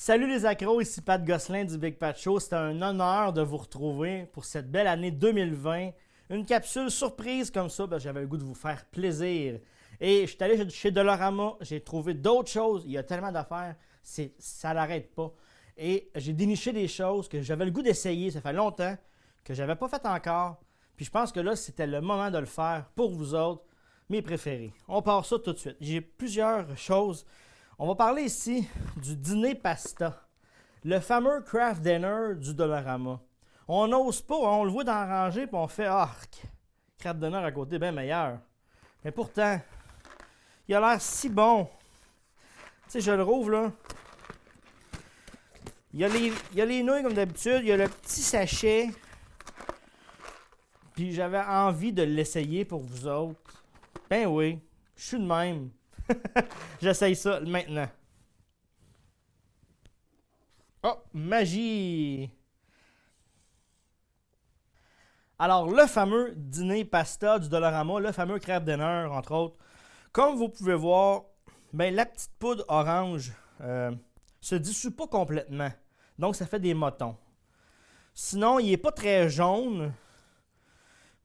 Salut les accros, ici Pat Gosselin du Big Pat Show. C'est un honneur de vous retrouver pour cette belle année 2020. Une capsule surprise comme ça, j'avais le goût de vous faire plaisir. Et je suis allé chez Dollarama, j'ai trouvé d'autres choses. Il y a tellement d'affaires, ça n'arrête pas. Et j'ai déniché des choses que j'avais le goût d'essayer. Ça fait longtemps que je n'avais pas fait encore. Puis je pense que là, c'était le moment de le faire pour vous autres, mes préférés. On part ça tout de suite. J'ai plusieurs choses. On va parler ici du dîner pasta, le fameux craft dinner du Dollarama. On n'ose pas, on le voit dans la rangée puis on fait « Arc! Craft dinner à côté, bien meilleur. » Mais pourtant, il a l'air si bon. Tu sais, je le rouvre là. Il y a les nouilles comme d'habitude, il y a le petit sachet. Puis j'avais envie de l'essayer pour vous autres. Ben oui, je suis de même. J'essaye ça maintenant. Oh, magie! Alors, le fameux dîner pasta du Dollarama, le fameux craft dinner, entre autres. Comme vous pouvez voir, ben, la petite poudre orange se dissout pas complètement. Donc, ça fait des motons. Sinon, il n'est pas très jaune.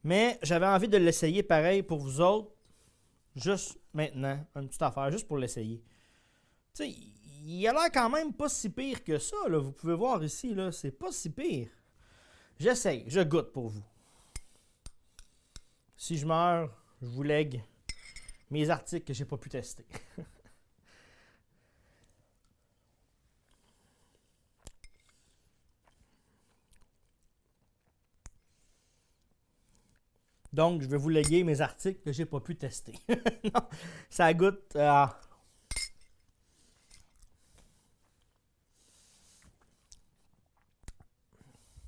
Mais j'avais envie de l'essayer pareil pour vous autres. Juste maintenant, une petite affaire, juste pour l'essayer. Tu sais, il a l'air quand même pas si pire que ça, là. Vous pouvez voir ici, là, c'est pas si pire. J'essaye, je goûte pour vous. Si je meurs, je vous lègue mes articles que j'ai pas pu tester. Donc, je vais vous léguer mes articles que j'ai pas pu tester. Non, ça goûte...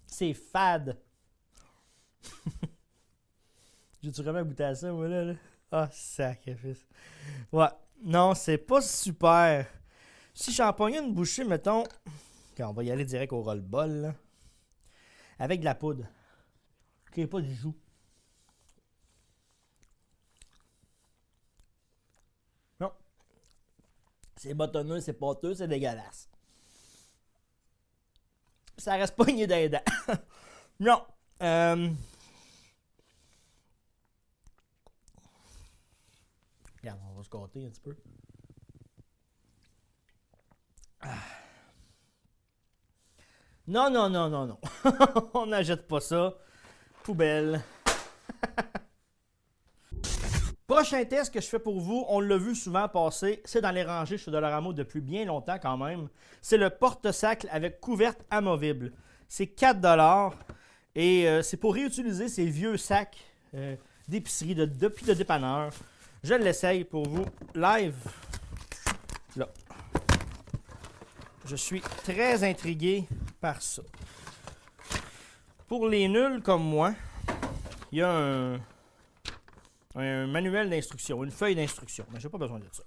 C'est fade. J'ai-tu vraiment goûté à ça, moi, là? Ah, sacrifice. Ouais. Non, c'est pas super. Si j'en pognais une bouchée, mettons... Okay, on va y aller direct au roll-ball, là. Avec de la poudre. Qui n'est pas du joug. Non. C'est bâtonneux, c'est pâteux, c'est dégueulasse. Ça reste pogné dans les dents. Non. Regarde, on va se gâter un petit peu. Non, non, non, non, non. On n'achète pas ça. Poubelle. Prochain test que je fais pour vous, on l'a vu souvent passer, c'est dans les rangées chez Dollarama depuis bien longtemps quand même. C'est le porte-sac avec couverte amovible. C'est 4$ et c'est pour réutiliser ces vieux sacs d'épicerie depuis le dépanneur. Je l'essaye pour vous live. Là. Je suis très intrigué par ça. Pour les nuls comme moi, il y a un manuel d'instruction, une feuille d'instruction. Mais je n'ai pas besoin de ça.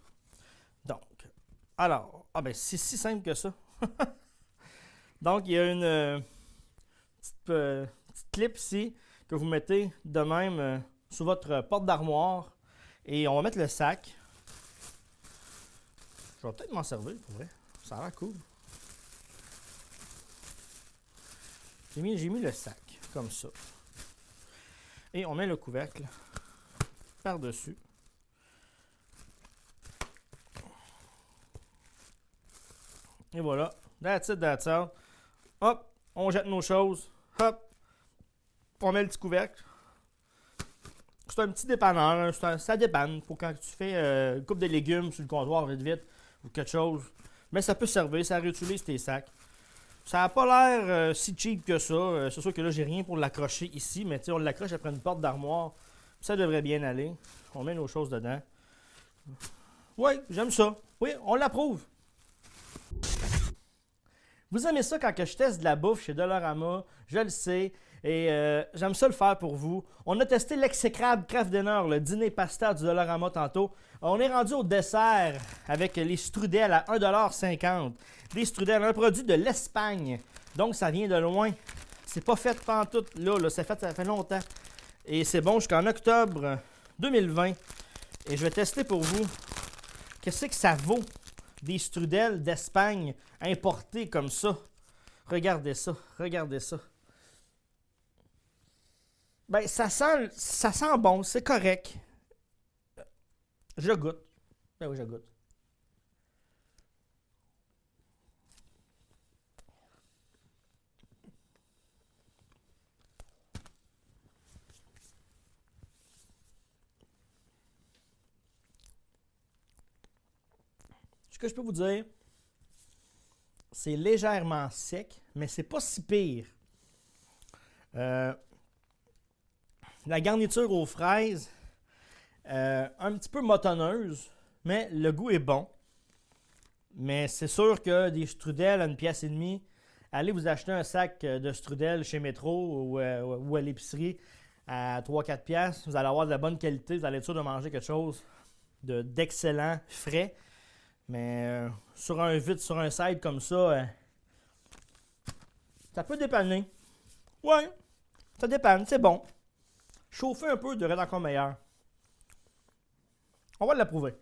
Donc, alors, c'est si simple que ça. Donc, il y a une petite clip ici que vous mettez de même sous votre porte d'armoire. Et on va mettre le sac. Je vais peut-être m'en servir, pour vrai. Ça a l'air cool. J'ai mis le sac, comme ça. Et on met le couvercle par-dessus. Et voilà. That's it, that's all. Hop, on jette nos choses. Hop, on met le petit couvercle. C'est un petit dépanneur. Ça dépanne pour quand tu fais une coupe de légumes sur le comptoir vite ou quelque chose. Mais ça peut servir, ça réutilise tes sacs. Ça n'a pas l'air si cheap que ça. C'est sûr que là, j'ai rien pour l'accrocher ici, mais on l'accroche après une porte d'armoire. Ça devrait bien aller. On met nos choses dedans. Oui, j'aime ça. Oui, on l'approuve. Vous aimez ça quand que je teste de la bouffe chez Dollarama, je le sais. Et j'aime ça le faire pour vous. On a testé l'exécrable craft dinner, le dîner pasta du Dollarama tantôt. On est rendu au dessert avec les strudels à 1,50$. Des strudels, un produit de l'Espagne. Donc ça vient de loin. C'est pas fait pantoute là, ça fait longtemps. Et c'est bon jusqu'en octobre 2020. Et je vais tester pour vous qu'est-ce que ça vaut des strudels d'Espagne importés comme ça. Regardez ça, regardez ça. Ben, ça sent bon, c'est correct. Je goûte. Ben oui, je goûte. Ce que je peux vous dire, c'est légèrement sec, mais c'est pas si pire. La garniture aux fraises, un petit peu motonneuse, mais le goût est bon. Mais c'est sûr que des strudels à 1,5$, allez vous acheter un sac de strudels chez Métro ou à l'épicerie à 3-4$, vous allez avoir de la bonne qualité, vous allez être sûr de manger quelque chose d'excellent, frais. Mais sur un vide, sur un side comme ça, ça peut dépanner. Ouais, ça dépanne, c'est bon. Chauffer un peu devrait être encore meilleur. On va l'approuver.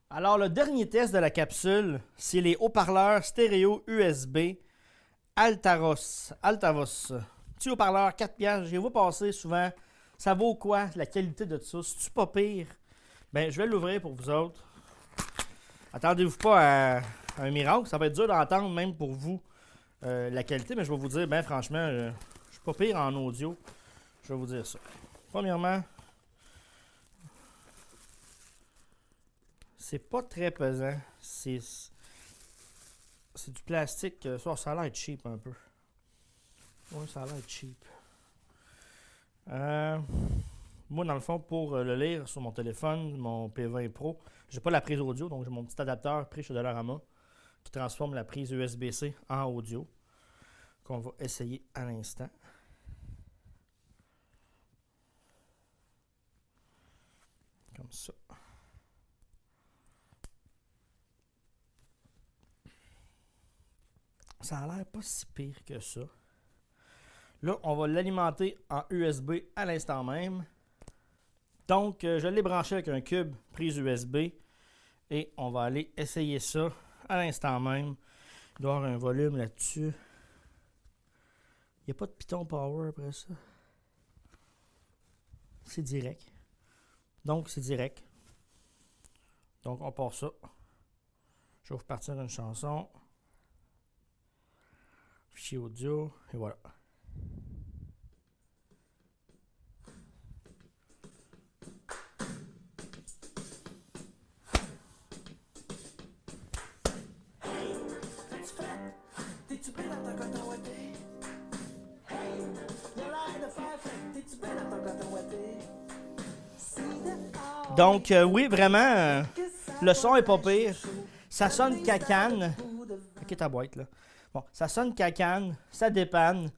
Alors, le dernier test de la capsule, c'est les haut-parleurs stéréo USB Altavos. Petit haut-parleur, 4$. Je les vois passer souvent. Ça vaut quoi, la qualité de ça? C'est-tu pas pire? Ben, je vais l'ouvrir pour vous autres. Attendez-vous pas à un miracle. Ça va être dur d'entendre, même pour vous, la qualité. Mais je vais vous dire, ben franchement, je suis pas pire en audio. Je vais vous dire ça. Premièrement, c'est pas très pesant. C'est du plastique. Ça a l'air cheap un peu. Oui, ça a l'air cheap. Moi, dans le fond, pour le lire sur mon téléphone, mon P20 Pro, j'ai pas la prise audio, donc j'ai mon petit adaptateur pris chez Dollarama qui transforme la prise USB-C en audio, qu'on va essayer à l'instant. Comme ça. Ça a l'air pas si pire que ça. Là, on va l'alimenter en USB à l'instant même. Donc, je l'ai branché avec un cube prise USB et on va aller essayer ça à l'instant même. Il doit y avoir un volume là-dessus. Il n'y a pas de Python Power après ça. C'est direct. Donc, c'est direct. Donc, on part ça. Je vais vous partir une chanson. Fichier audio. Et voilà. Donc, oui, vraiment, le son est pas pire. Ça sonne cacane. Ok, ta boîte, là. Bon, ça sonne cacane, ça dépanne.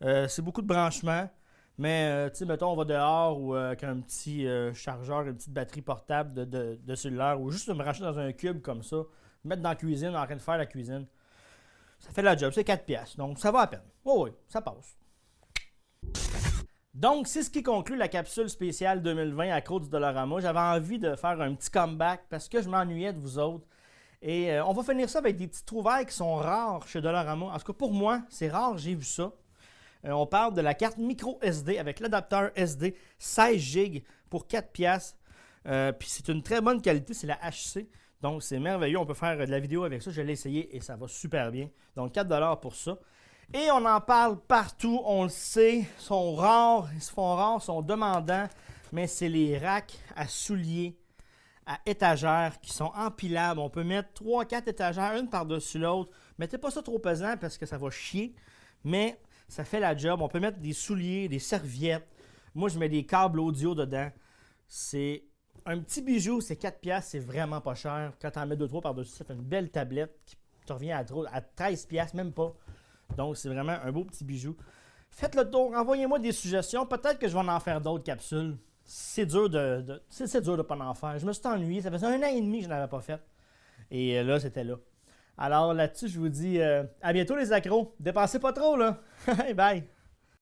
C'est beaucoup de branchements. Mais, tu sais, mettons, on va dehors ou avec un petit chargeur, une petite batterie portable de cellulaire ou juste me brancher dans un cube comme ça, mettre dans la cuisine, en train de faire la cuisine. Ça fait la job, c'est 4$. Donc, ça va à peine. Oh oui, ça passe. Donc, c'est ce qui conclut la capsule spéciale 2020 à Crocs du Dollarama. J'avais envie de faire un petit comeback parce que je m'ennuyais de vous autres. Et on va finir ça avec des petites trouvailles qui sont rares chez Dollarama. En tout cas, pour moi, c'est rare, j'ai vu ça. On parle de la carte micro SD avec l'adapteur SD 16 GB pour 4$. Puis c'est une très bonne qualité, c'est la HC. Donc, c'est merveilleux. On peut faire de la vidéo avec ça. Je l'ai essayé et ça va super bien. Donc, 4$ pour ça. Et on en parle partout, on le sait, ils sont rares, ils se font rares, ils sont demandants, mais c'est les racks à souliers, à étagères qui sont empilables. On peut mettre 3-4 étagères, une par-dessus l'autre. Mettez pas ça trop pesant parce que ça va chier, mais ça fait la job. On peut mettre des souliers, des serviettes. Moi, je mets des câbles audio dedans. C'est un petit bijou, c'est 4$, c'est vraiment pas cher. Quand tu en mets 2-3 par-dessus, ça fait une belle tablette qui te revient à 13$, même pas. Donc, c'est vraiment un beau petit bijou. Faites le tour, envoyez-moi des suggestions. Peut-être que je vais en faire d'autres capsules. C'est dur c'est dur de ne pas en faire. Je me suis ennuyé. Ça faisait 1 an et demi que je n'avais pas fait. Et là, c'était là. Alors là-dessus, je vous dis à bientôt les accros. Dépensez pas trop, là. Bye!